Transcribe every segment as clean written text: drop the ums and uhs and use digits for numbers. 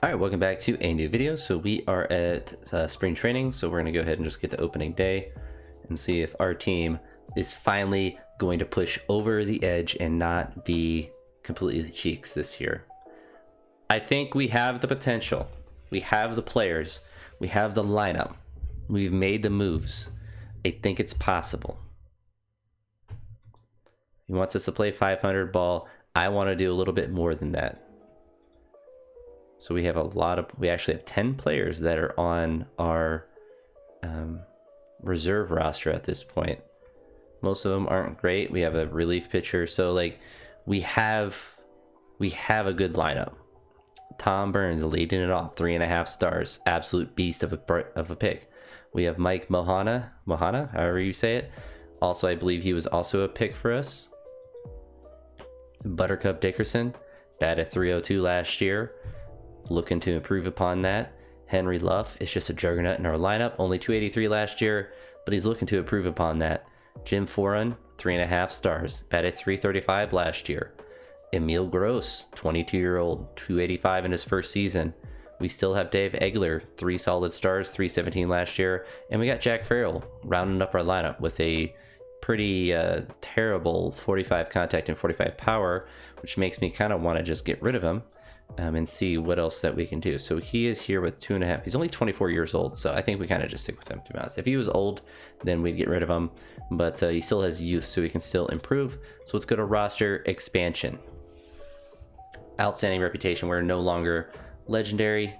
All right, welcome back to a new video. So we are at spring training, so we're going to go ahead and just get to opening day and see if our team is finally going to push over the edge and not be completely cheeks this year. I think we have the potential. We have the players. We have the lineup. We've made the moves. I think it's possible. He wants us to play 500 ball. I want to do a little bit more than that. So we have we actually have 10 players that are on our reserve roster at this point. Most of them aren't great. We have a relief pitcher. So like we have a good lineup. Tom Burns leading it off, 3.5 stars. Absolute beast of a pick. We have Mike Mohana, however you say it. Also, I believe he was also a pick for us. Buttercup Dickerson, batted 302 last year. Looking to improve upon that. Henry Luff is just a juggernaut in our lineup. Only 283 last year, but he's looking to improve upon that. Jim Foran, 3.5 stars. Batted 335 last year. Emil Gross, 22-year-old, 285 in his first season. We still have Dave Egler, 3 solid stars, 317 last year. And we got Jack Farrell rounding up our lineup with a pretty terrible 45 contact and 45 power, which makes me kind of want to just get rid of him. And see what else that we can do. So he is here with 2.5. He's only 24 years old, so I think we kind of just stick with him, to be honest. If he was old, then we'd get rid of him, but he still has youth, so he can still improve. So let's go to roster expansion. Outstanding reputation. We're no longer legendary.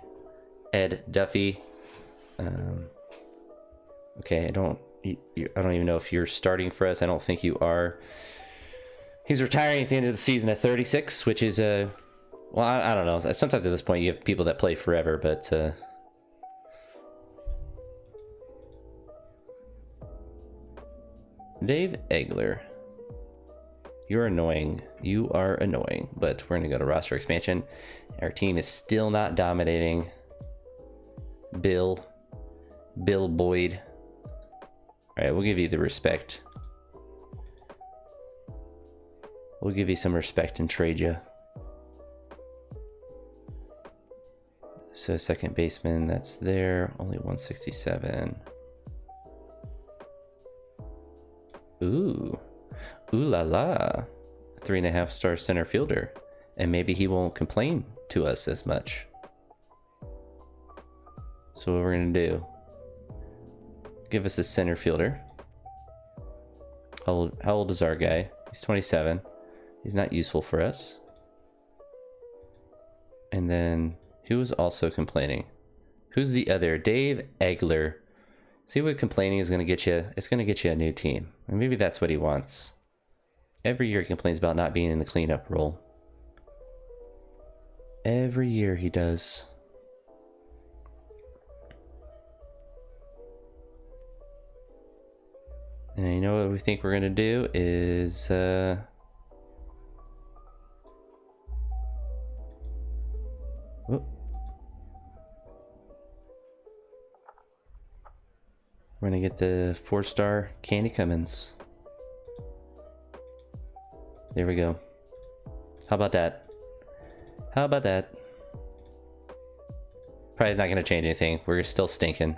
Ed Duffy. Okay, I don't even know if you're starting for us. I don't think you are. He's retiring at the end of the season at 36, which is a well, I don't know. Sometimes at this point you have people that play forever, but Dave Egler, you're annoying. You are annoying, but we're gonna go to roster expansion. Our team is still not dominating. Bill Boyd. All right, we'll give you the respect. We'll give you some respect and trade you. So second baseman, that's there. Only 167. Ooh la la. 3.5 star center fielder. And maybe he won't complain to us as much. So what we're gonna do, give us a center fielder. How old is our guy? He's 27. He's not useful for us. And then who was also complaining? Who's the other? Dave Egler. See what complaining is going to get you? It's going to get you a new team. Or maybe that's what he wants. Every year he complains about not being in the cleanup role. Every year he does. And you know what we think we're going to do is... We're gonna get the 4-star Candy Cummins. There we go. How about that? How about that? Probably not gonna change anything. We're still stinking.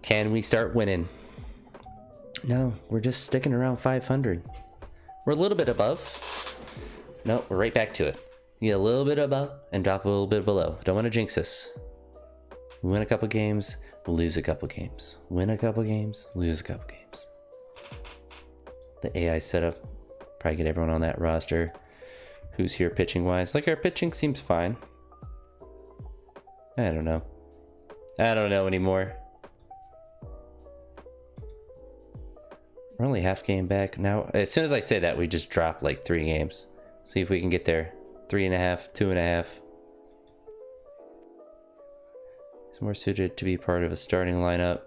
Can we start winning? No, we're just sticking around 500. We're a little bit above. No, we're right back to it. You get a little bit above and drop a little bit below. Don't want to jinx us. We win a couple games, we'll lose a couple games. Win a couple games, lose a couple games. The AI setup, probably get everyone on that roster. Who's here pitching wise? Like, our pitching seems fine. I don't know. I don't know anymore. We're only half game back now. As soon as I say that, we just drop like 3 games. See if we can get there. 3.5, 2.5. He's more suited to be part of a starting lineup.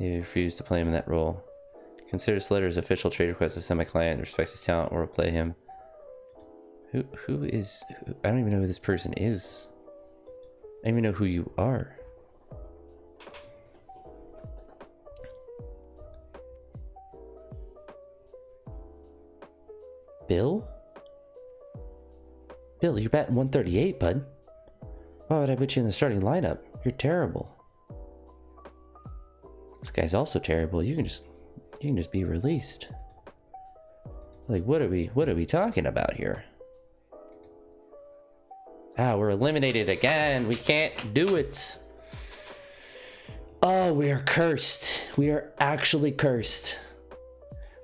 They refuse to play him in that role. Consider this letter's official trade request to send my client, respects his talent, or play him. Who is... I don't even know who this person is. I don't even know who you are. Bill? Bill, You're batting 138, bud. Why would I put you in the starting lineup? You're terrible. This guy's also terrible. You can just be released. Like, what are we talking about here? Ah, we're eliminated again. We can't do it. Oh, we are cursed. We are actually cursed.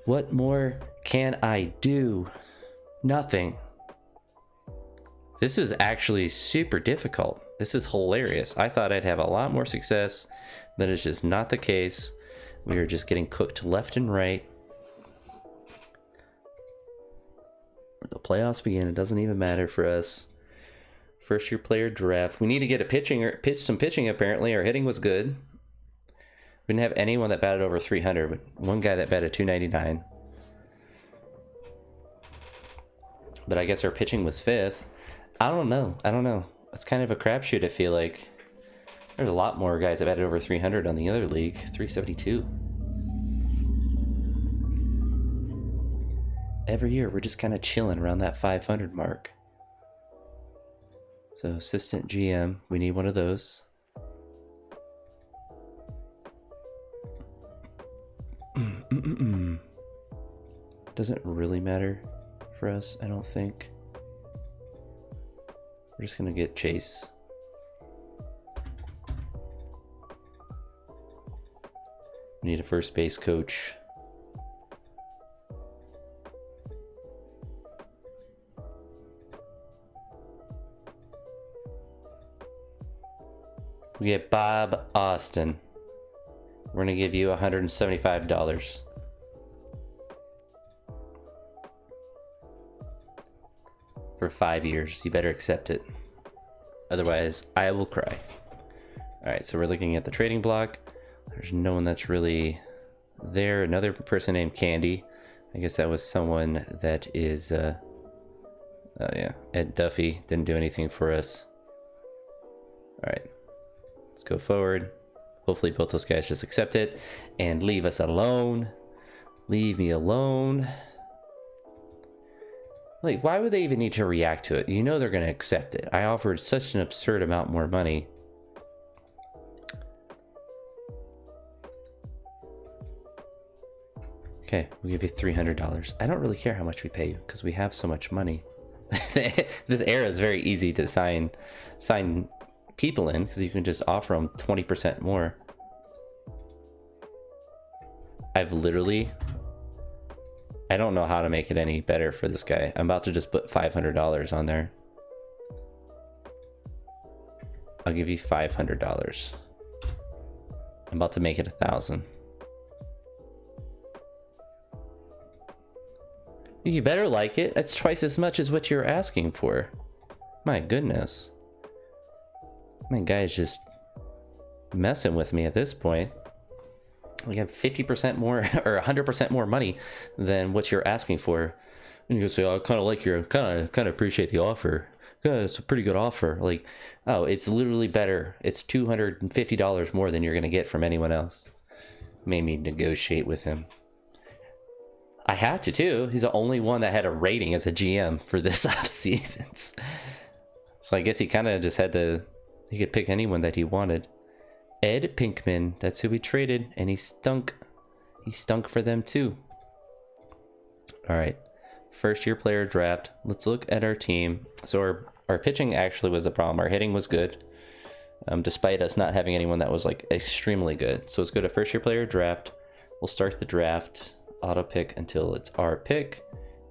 What more can I do? Nothing. This is actually super difficult. This is hilarious. I thought I'd have a lot more success, but it's just not the case. We are just getting cooked left and right. The playoffs begin. It doesn't even matter for us. First year player draft. We need to get a some pitching apparently. Our hitting was good. We didn't have anyone that batted over 300, but one guy that batted 299. But I guess our pitching was 5th. I don't know. It's kind of a crapshoot, I feel like. There's a lot more guys that batted over 300 on the other league. 372. Every year, we're just kind of chilling around that 500 mark. So, assistant GM, we need one of those. Doesn't really matter for us, I don't think. We're just gonna get Chase. We need a first base coach. We get Bob Austin. We're gonna give you $175. For 5 years. You better accept it. Otherwise, I will cry. Alright, so we're looking at the trading block. There's no one that's really there. Another person named Candy. I guess that was someone that is, oh yeah, Ed Duffy didn't do anything for us. Alright, let's go forward. Hopefully both those guys just accept it and leave us alone. Leave me alone. Like, why would they even need to react to it? You know they're going to accept it. I offered such an absurd amount more money. Okay, we'll give you $300. I don't really care how much we pay you because we have so much money. This era is very easy to sign people in because you can just offer them 20% more. I don't know how to make it any better for this guy. I'm about to just put $500 on there. I'll give you $500. I'm about to make it 1,000. You better like it. That's twice as much as what you're asking for. My goodness. My guy's just messing with me at this point. We have 50% more or 100% more money than what you're asking for. And you say, oh, I kind of like your, kind of appreciate the offer. Yeah, it's a pretty good offer. Like, oh, it's literally better. It's $250 more than you're going to get from anyone else. Made me negotiate with him. I had to too. He's the only one that had a rating as a GM for this off seasons. So I guess he kind of just had to, he could pick anyone that he wanted. Ed Pinkman, that's who we traded, and he stunk. He stunk for them too. All right, first year player draft. Let's look at our team. So our pitching actually was the problem. Our hitting was good, despite us not having anyone that was like extremely good. So let's go to first year player draft. We'll start the draft, auto pick until it's our pick,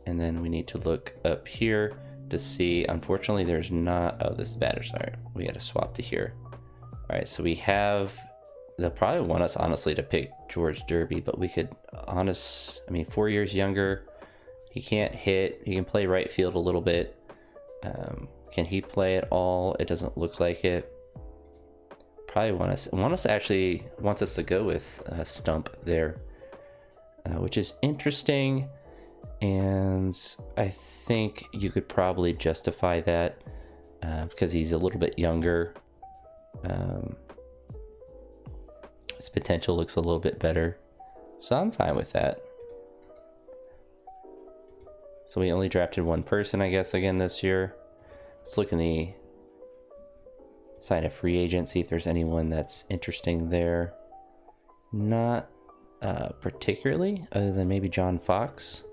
and then we need to look up here to see. Unfortunately, there's not. Oh, this is batter. Sorry, we got to swap to here. All right, so we have, they'll probably want us honestly to pick George Derby, but we could, I mean, 4 years younger. He can't hit. He can play right field a little bit. Can he play at all? It doesn't look like it. Probably wants us to go with Stump there, which is interesting. And I think you could probably justify that because he's a little bit younger. His potential looks a little bit better, so I'm fine with that. So we only drafted one person, I guess, again this year. Let's look in the sign of free agent, see if there's anyone that's interesting there. Not particularly, other than maybe John Fox.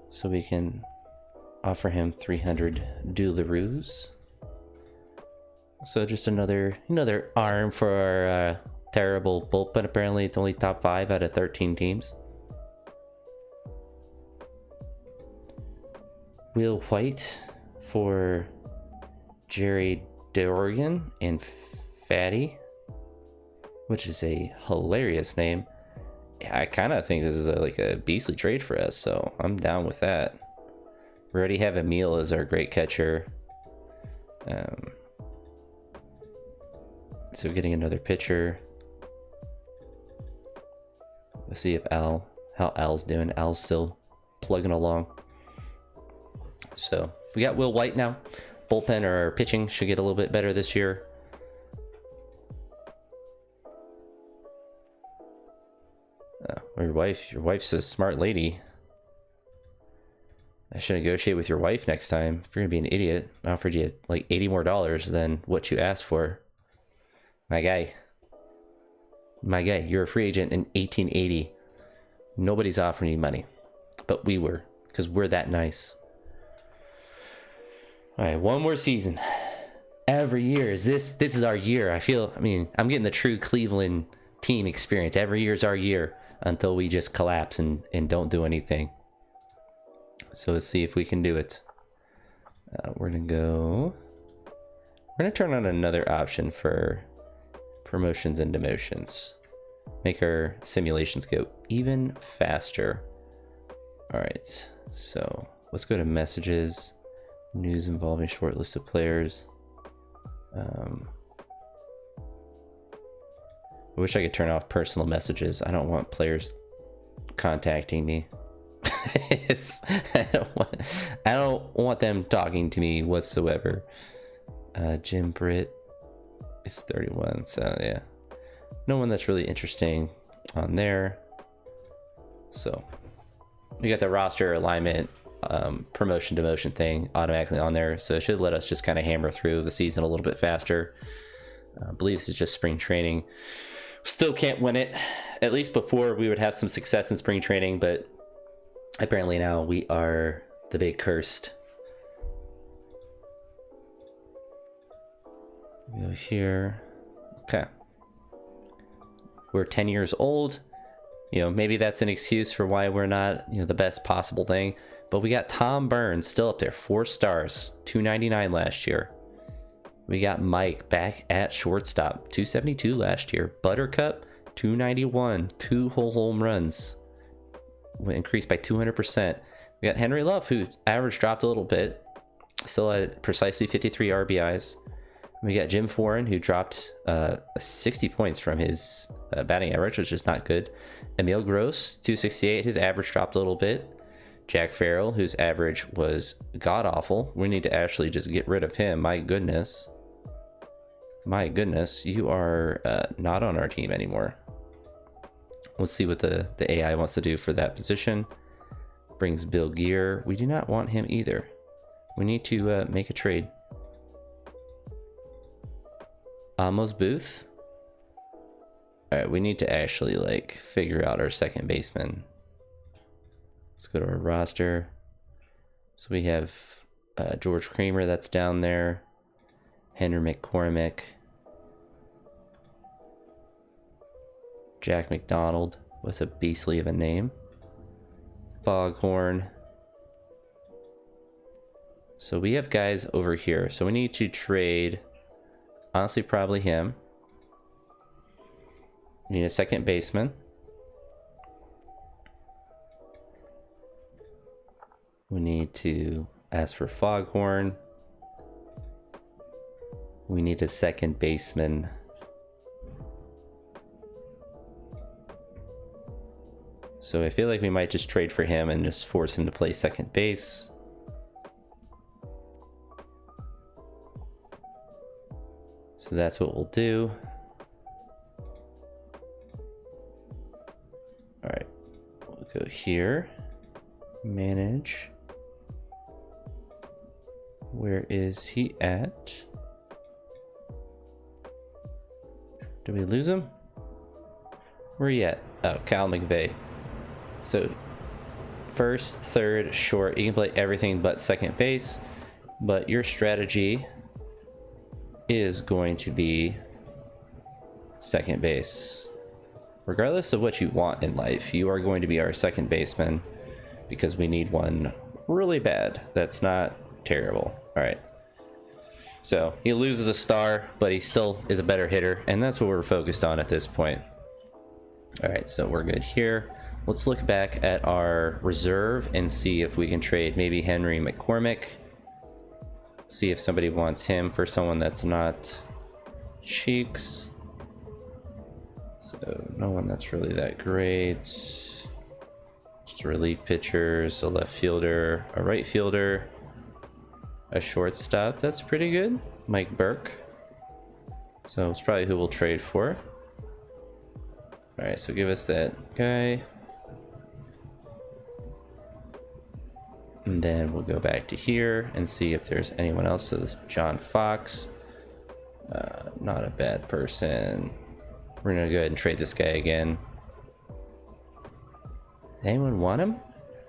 So we can offer him 300 Dularoos. So just another arm for our terrible bullpen. Apparently it's only top 5 out of 13 teams. Will White for Jerry Dorgan and Fatty, which is a hilarious name. I kind of think this is like a beastly trade for us, so I'm down with that. We already have Emil as our great catcher. So getting another pitcher. Let's see if how Al's doing. Al's still plugging along. So we got Will White now. Bullpen or pitching should get a little bit better this year. Your wife's a smart lady. I should negotiate with your wife next time. If you're gonna be an idiot, I offered you like $80 more than what you asked for. My guy, you're a free agent in 1880. Nobody's offering you money, but we were, because we're that nice. All right, one more season. Every year this is our year. I'm getting the true Cleveland team experience. Every year's our year until we just collapse and don't do anything. So let's see if we can do it. We're gonna turn on another option for promotions and demotions. Make our simulations go even faster. All right, so let's go to messages, news involving short list of players. I wish I could turn off personal messages. I don't want players contacting me. I don't want them talking to me whatsoever. Jim Britt is 31, so yeah, no one that's really interesting on there. So we got the roster alignment, promotion demotion thing automatically on there, so it should let us just kind of hammer through the season a little bit faster. I believe this is just spring training. Still can't win it. At least before we would have some success in spring training, but apparently now we are the big cursed. Go here. Okay. We're 10 years old. Maybe that's an excuse for why we're not, the best possible thing. But we got Tom Burns still up there, 4 stars, 299 last year. We got Mike back at shortstop, 272 last year. Buttercup, 291, 2 whole home runs. Increased by 200%. We got Henry Love, whose average dropped a little bit, still at precisely 53 RBIs. We got Jim Foran, who dropped 60 points from his batting average, which is not good. Emil Gross, 268, his average dropped a little bit. Jack Farrell, whose average was god-awful. We need to actually just get rid of him. My goodness, you are not on our team anymore. Let's see what the AI wants to do for that position. Brings Bill Gear. We do not want him either. We need to make a trade. Amos Booth. All right, we need to actually figure out our second baseman. Let's go to our roster. So we have George Kramer that's down there. Henry McCormick. Jack McDonald with a beastly of a name. Foghorn. So we have guys over here. So we need to trade, honestly, probably him. We need a second baseman. We need to ask for Foghorn. We need a second baseman. So I feel like we might just trade for him and just force him to play second base. So that's what we'll do. All right, we'll go here, manage, Where is he at? Did we lose him? Where are you at? Oh, Cal McVeigh. So first, third, short. You can play everything but second base, but your strategy is going to be second base. Regardless of what you want in life, you are going to be our second baseman because we need one really bad. That's not terrible. All right. So he loses a star, but he still is a better hitter, and that's what we're focused on at this point. All right, so we're good here. Let's look back at our reserve and see if we can trade maybe Henry McCormick. See if somebody wants him for someone that's not Cheeks. So no one that's really that great. Just relief pitchers, a left fielder, a right fielder, a shortstop. That's pretty good. Mike Burke. So it's probably who we'll trade for. All right, so give us that guy. And then we'll go back to here and see if there's anyone else. So this John Fox, not a bad person. We're gonna go ahead and trade this guy again. Anyone want him?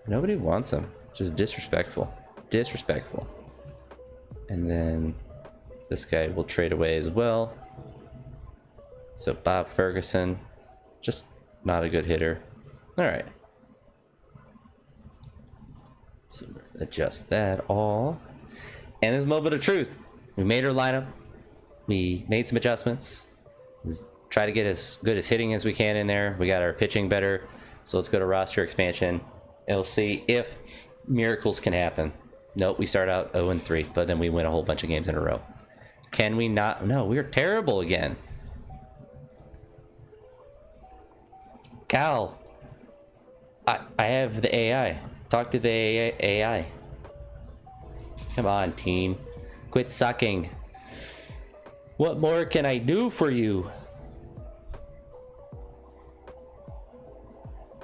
Nobody wants him. Just disrespectful. Disrespectful. And then this guy will trade away as well. So Bob Ferguson, just not a good hitter. All right. So adjust that all. And this moment of truth. We made our lineup. We made some adjustments. We try to get as good as hitting as we can in there. We got our pitching better. So let's go to roster expansion. And we'll see if miracles can happen. Nope, we start out 0-3, but then we win a whole bunch of games in a row. Can we not? No, we're terrible again. Cal, I have the AI. Talk to the AI. Come on, team. Quit sucking. What more can I do for you?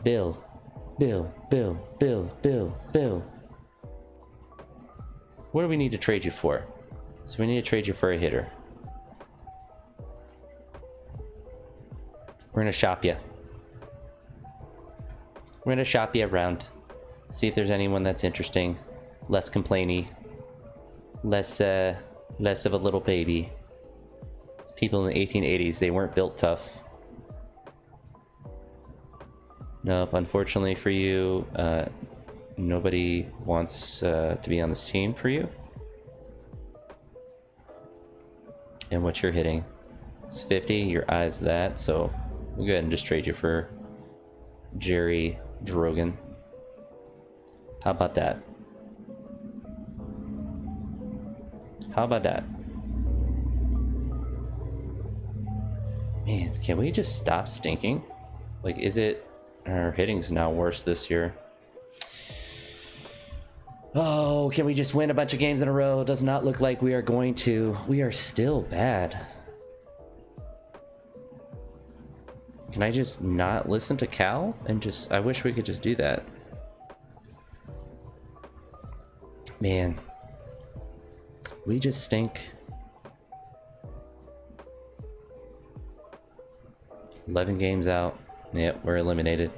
Bill. What do we need to trade you for? So we need to trade you for a hitter. We're gonna shop you. We're gonna shop you around. See if there's anyone that's interesting. Less complainy. Less of a little baby. It's people in the 1880s, they weren't built tough. Nope, unfortunately for you, nobody wants to be on this team for you. And what you're hitting, it's 50, your eyes that, so we'll go ahead and just trade you for Jerry Drogan. How about that? How about that? Man, can we just stop stinking? Like, is it... Our hitting's now worse this year. Oh, can we just win a bunch of games in a row? It does not look like we are going to. We are still bad. Can I just not listen to Cal? And just... I wish we could just do that. Man. We just stink. 11 games out. Yep, we're eliminated.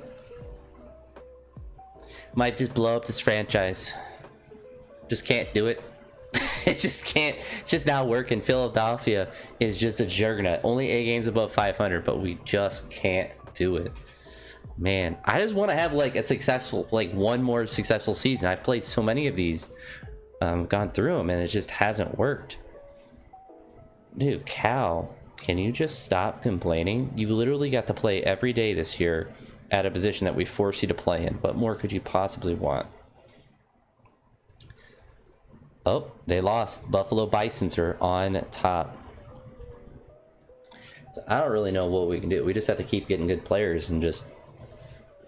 Might just blow up this franchise. Just can't do it. It just can't. It's just not working. Philadelphia is just a juggernaut. Only 8 games above 500, but we just can't do it. Man, I just want to have like a successful, like one more successful season. I've played so many of these. Gone through them and it just hasn't worked. Dude, Cal, can you just stop complaining? You literally got to play every day this year at a position that we force you to play in. What more could you possibly want? Oh, they lost. Buffalo Bisons are on top. So I don't really know what we can do. We just have to keep getting good players and just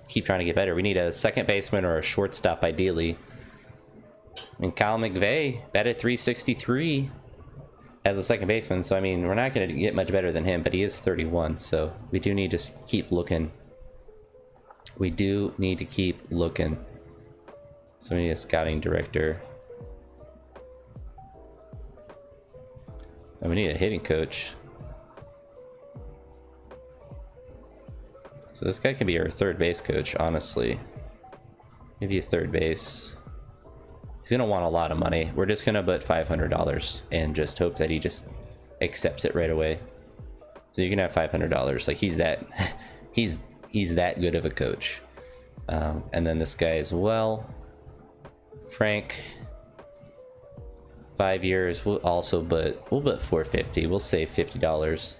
keep trying to get better. We need a second baseman or a shortstop ideally. And Kyle McVeigh batted 363 as a second baseman. So, I mean, we're not going to get much better than him, but he is 31. So we do need to keep looking. We do need to keep looking. So we need a scouting director. And we need a hitting coach. So this guy can be our third base coach, honestly. Give you third base. He's gonna want a lot of money. We're just gonna put $500 and just hope that he just accepts it right away. So you can have $500. Like he's that, he's that good of a coach. And then this guy as well, Frank. 5 years. We'll put $450. We'll save $50.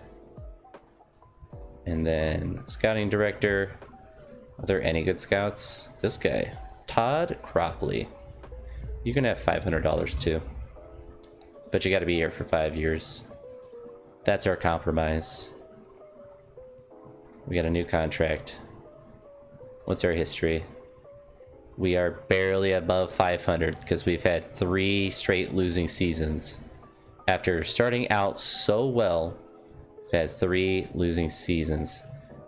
And then scouting director. Are there any good scouts? This guy, Todd Cropley. You can have $500 too, but you got to be here for 5 years. That's our compromise. We got a new contract. What's our history? We are barely above 500 because we've had 3 straight losing seasons. After starting out so well, we've had 3 losing seasons.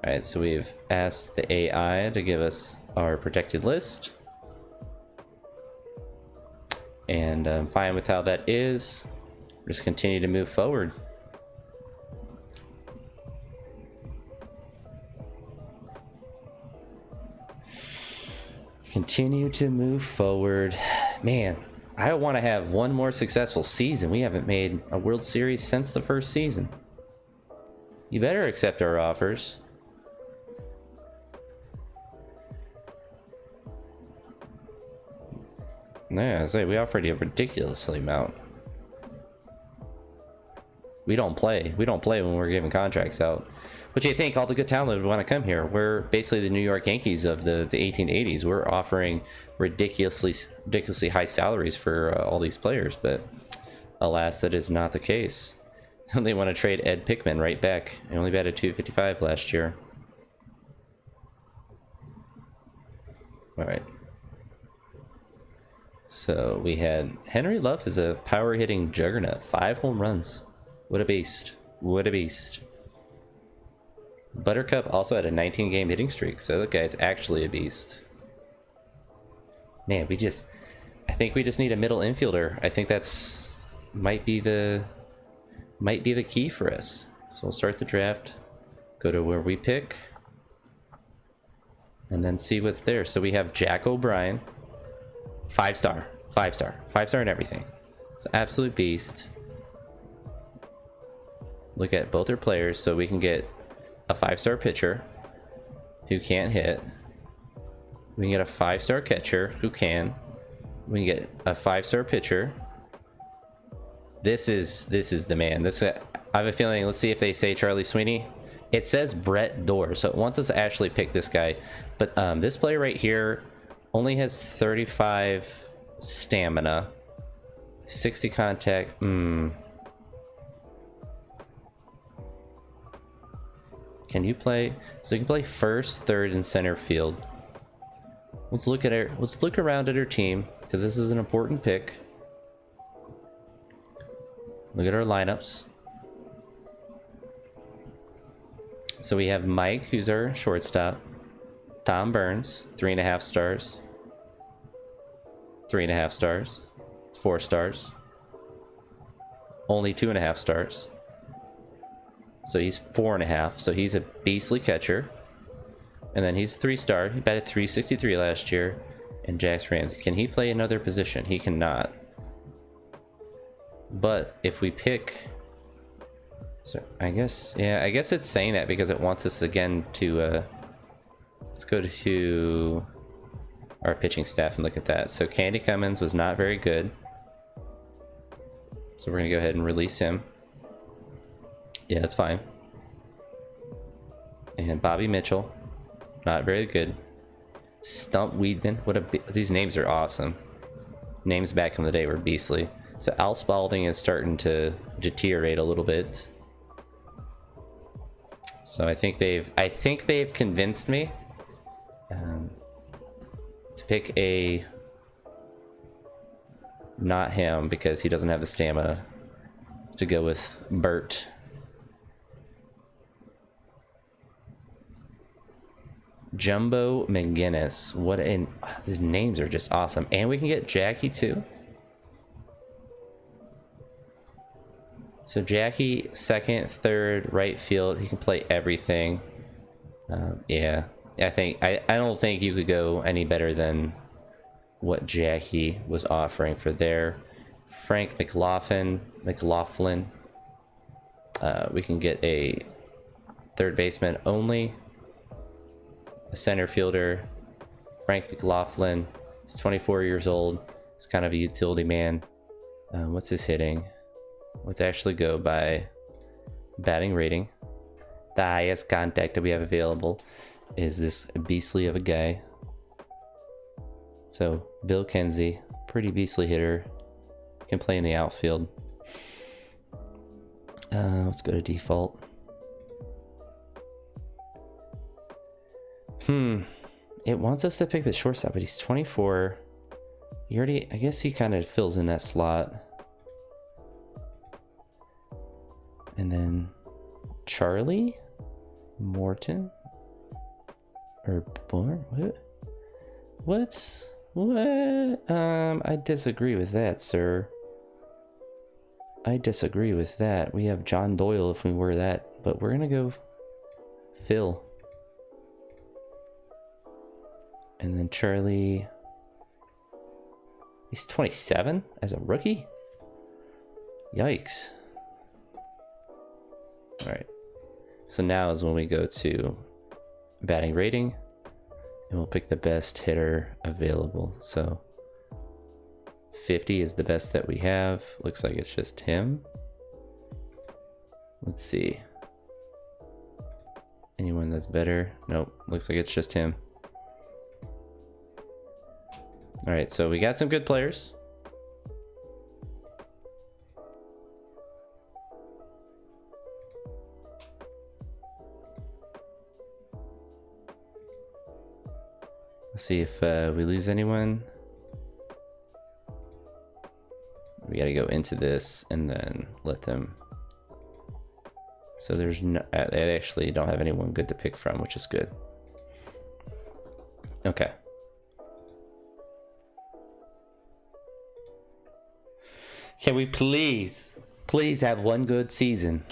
All right, so we've asked the AI to give us our protected list. And I'm fine with how that is. Just continue to move forward. Continue to move forward. Man, I want to have one more successful season. We haven't made a World Series since the first season. You better accept our offers. Yeah, I say we offered you a ridiculously amount. We don't play. We don't play when we're giving contracts out. But you think all the good talent would want to come here. We're basically the New York Yankees of the 1880s. We're offering ridiculously high salaries for all these players, but alas, that is not the case. They want to trade Ed Pickman right back. He only batted .255 last year. All right. So we had Henry Luff is a power hitting juggernaut. 5 home runs. What a beast. What a beast. Buttercup also had a 19-game hitting streak, so that guy's actually a beast. Man, I think we just need a middle infielder. I think that's might be the key for us. So we'll start the draft, go to where we pick, and then see what's there. So we have Jack O'Brien, 5-star in everything. So absolute beast. Look at both their players, so we can get a 5-star pitcher who can't hit. We can get a 5-star catcher who can. We can get a 5-star pitcher. This is the man. I have a feeling. Let's see if they say Charlie Sweeney. It says Brett Dorr, so it wants us to actually pick this guy. But this player right here only has 35 stamina, 60 contact. Can you play? So you can play first, third, and center field. Let's look around at our team, because this is an important pick. Look at our lineups. So we have Mike, who's our shortstop. Tom Burns, 3.5 stars. 3.5 stars. 4 stars. Only 2.5 stars. So he's 4.5. So he's a beastly catcher. And then he's 3-star. He batted .363 last year. And Jax Ramsey. Can he play another position? He cannot. But if we pick... So I guess it's saying that because it wants us again to... let's go to our pitching staff and look at that. So Candy Cummins was not very good. So we're going to go ahead and release him. Yeah, that's fine. And Bobby Mitchell, not very good. Stump Weedman, these names are awesome. Names back in the day were beastly. So Al Spalding is starting to deteriorate a little bit. So I think they've convinced me to pick not him because he doesn't have the stamina to go with Bert. Jumbo McGinnis. These names are just awesome. And we can get Jackie too. So Jackie, second, third, right field. He can play everything. Yeah, I don't think you could go any better than what Jackie was offering for there. Frank McLaughlin. We can get a third baseman only. A center fielder. Frank McLaughlin. He's 24 years old. He's kind of a utility man. What's his hitting? Let's actually go by batting rating. The highest contact that we have available is this beastly of a guy. So Bill Kenzie, pretty beastly hitter, can play in the outfield. Let's go to default. It wants us to pick the shortstop, but he's 24. I guess he kind of fills in that slot. And then Charlie Morton or Born? What? I disagree with that, sir. I disagree with that. We have John Doyle if we were that, but we're gonna go Phil. And then Charlie. He's 27 as a rookie? Yikes. Alright. So now is when we go to batting rating. And we'll pick the best hitter available. So 50 is the best that we have. Looks like it's just him. Let's see. Anyone that's better? Nope. Looks like it's just him. Alright, so we got some good players. Let's see if we lose anyone. We gotta go into this and then let them. So there's no, they actually don't have anyone good to pick from, which is good. Okay. Can we please have one good season?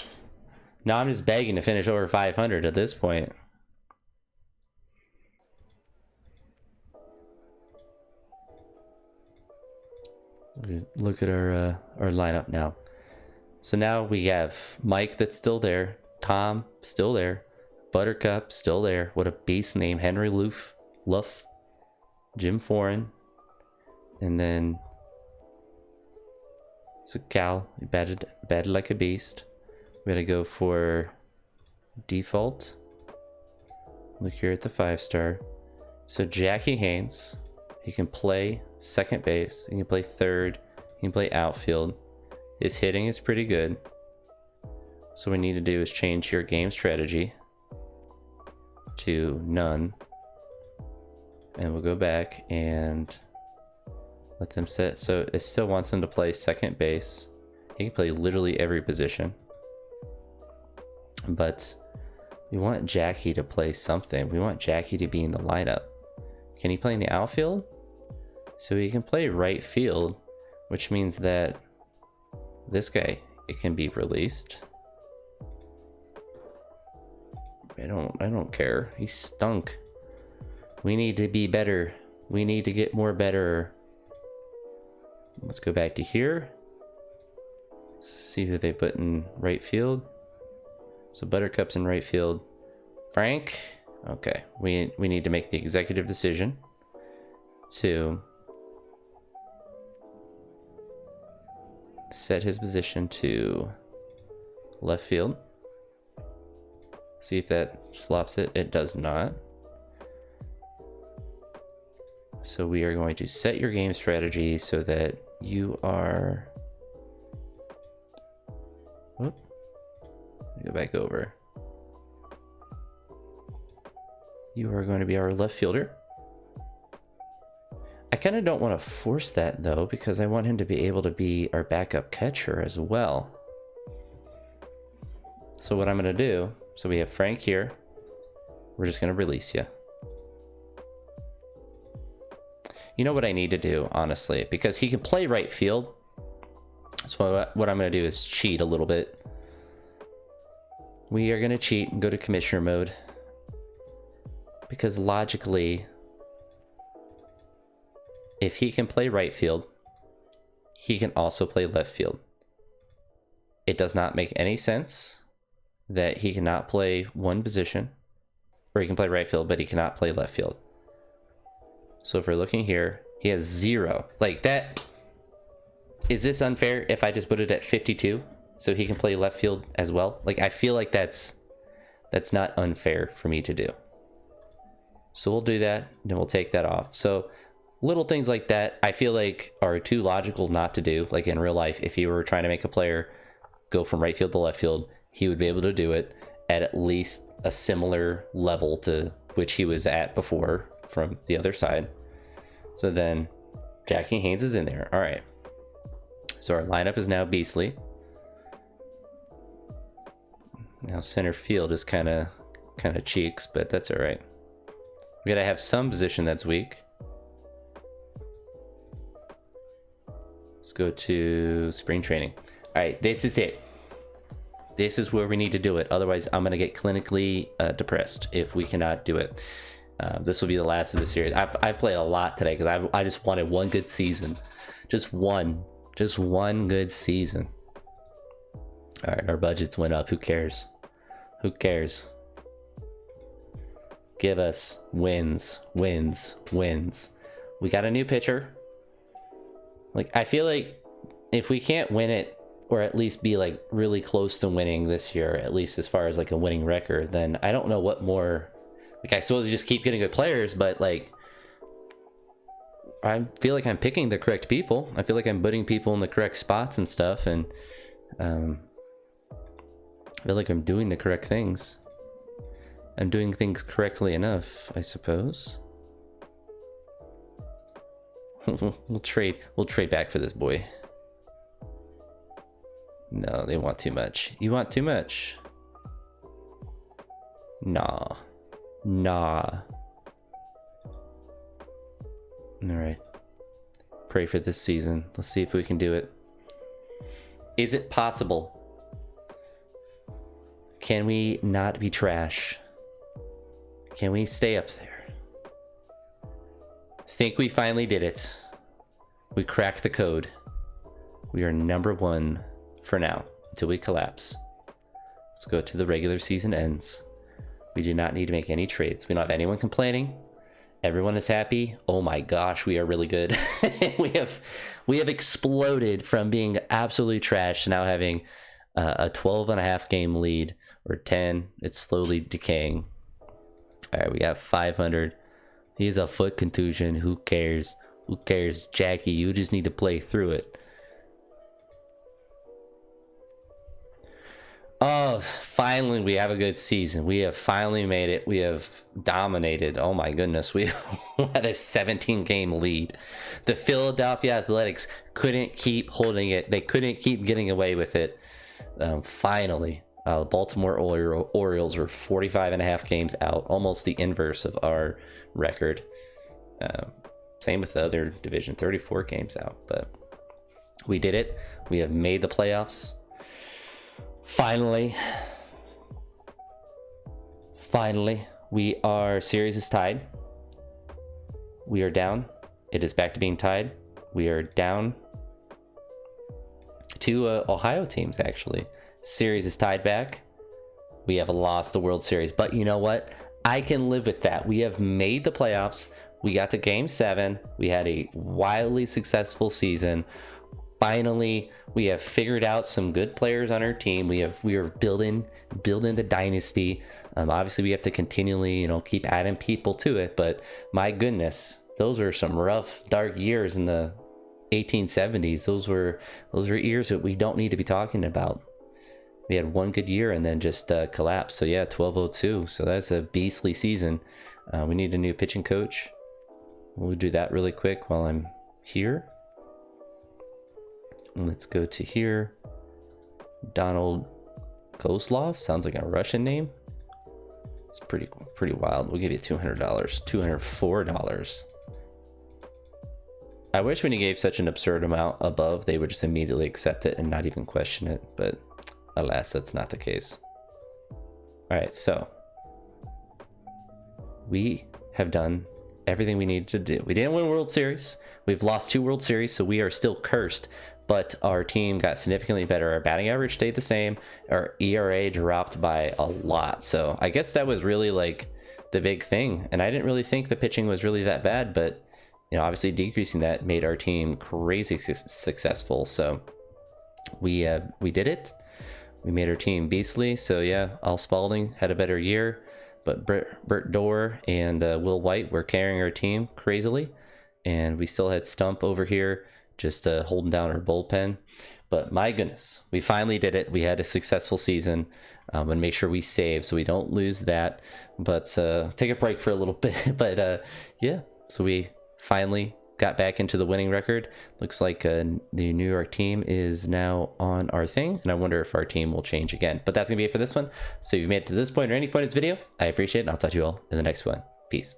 No, I'm just begging to finish over 500 at this point. Look at our lineup now. So now we have Mike that's still there, Tom still there, Buttercup still there. What a beast name, Henry Luff, Jim Foreign, and then so Cal, he batted like a beast. We gotta go for default. Look here at the 5-star. So Jackie Haynes, he can play second base, he can play third, he can play outfield. His hitting is pretty good. So what we need to do is change your game strategy to none. And we'll go back and let them set. So it still wants him to play second base. He can play literally every position. But we want Jackie to play something. We want Jackie to be in the lineup. Can he play in the outfield? So he can play right field, which means that this guy, it can be released. I don't care. He stunk. We need to be better. We need to get more better. Let's go back to here. Let's see who they put in right field. So Buttercup's in right field. Frank. Okay. We need to make the executive decision to set his position to left field. See if that flops it. It does not. So we are going to set your game strategy so that you are... Whoop. Go back over. You are going to be our left fielder. I kind of don't want to force that though, because I want him to be able to be our backup catcher as well. So what I'm going to do, so we have Frank here. We're just going to release you. You know what I need to do, honestly, because he can play right field. So what I'm going to do is cheat a little bit. We are going to cheat and go to commissioner mode. Because logically, if he can play right field, he can also play left field. It does not make any sense that he cannot play one position, or he can play right field, but he cannot play left field. So if we're looking here, he has 0. Like that, is this unfair if I just put it at 52 so he can play left field as well? Like, I feel like that's not unfair for me to do. So we'll do that, then we'll take that off. So little things like that, I feel like are too logical not to do. Like in real life, if you were trying to make a player go from right field to left field, he would be able to do it at least a similar level to which he was at before from the other side. So then Jackie Haynes is in there. All right. So our lineup is now beastly. Now center field is kind of cheeks, but that's all right. We gotta have some position that's weak. Let's go to spring training. All right, this is it. This is where we need to do it. Otherwise, I'm gonna get clinically depressed if we cannot do it. This will be the last of the series. I've played a lot today because I just wanted one good season. Just one good season. All right, our budgets went up. Who cares? Who cares? Give us wins. We got a new pitcher. Like, I feel like if we can't win it, or at least be like really close to winning this year, at least as far as like a winning record, then I don't know what more. Like, I suppose you just keep getting good players, but like, I feel like I'm picking the correct people. I feel like I'm putting people in the correct spots and stuff, and I feel like I'm doing the correct things. I'm doing things correctly enough, I suppose. We'll trade back for this boy. No, they want too much. You want too much? Nah. All right. Pray for this season. Let's see if we can do it. Is it possible? Can we not be trash? Can we stay up there? Think we finally did it. We cracked the code. We are #1 for now, until we collapse. Let's go to the regular season ends. We do not need to make any trades. We don't have anyone complaining. Everyone is happy. Oh my gosh, we are really good. we have exploded from being absolute trash to now having a 12.5 game lead, or 10. It's slowly decaying. All right, we got 500. He's a foot contusion. Who cares? Who cares, Jackie? You just need to play through it. Oh, finally we have a good season. We have finally made it. We have dominated. Oh my goodness, we had a 17 game lead. The Philadelphia Athletics couldn't keep holding it. They couldn't keep getting away with it. Finally, Baltimore Orioles were 45.5 games out, almost the inverse of our record. Same with the other division, 34 games out. But we did it. We have made the playoffs. Finally, our series is tied. We are down. It is back to being tied. We are down to Ohio teams, actually. Series is tied back. We have lost the World Series, but you know what? I can live with that. We have made the playoffs. We got to Game 7. We had a wildly successful season. Finally, we have figured out some good players on our team. We are building the dynasty. Obviously, we have to continually, keep adding people to it. But my goodness, those were some rough, dark years in the 1870s. Those were years that we don't need to be talking about. We had one good year and then just collapsed. So yeah, 1202. So that's a beastly season. We need a new pitching coach. We'll do that really quick while I'm here. Let's go to here. Donald Kozlov sounds like a Russian name. It's pretty wild. We'll give you $200. $204. I wish when you gave such an absurd amount above, they would just immediately accept it and not even question it, but alas, that's not the case. All right, so we have done everything we needed to do. We didn't win World Series. We've lost 2 World Series, so we are still cursed, but our team got significantly better. Our batting average stayed the same. Our ERA dropped by a lot. So I guess that was really like the big thing. And I didn't really think the pitching was really that bad, but you know, obviously decreasing that made our team crazy successful. So we did it. We made our team beastly. So yeah, Al Spalding had a better year, but Bert Dorr and Will White were carrying our team crazily. And we still had Stump over here just holding down our bullpen. But my goodness, we finally did it. We had a successful season. And make sure we save so we don't lose that. But take a break for a little bit. But yeah, so we finally got back into the winning record. Looks like the New York team is now on our thing. And I wonder if our team will change again. But that's going to be it for this one. So if you've made it to this point or any point in this video, I appreciate it. And I'll talk to you all in the next one. Peace.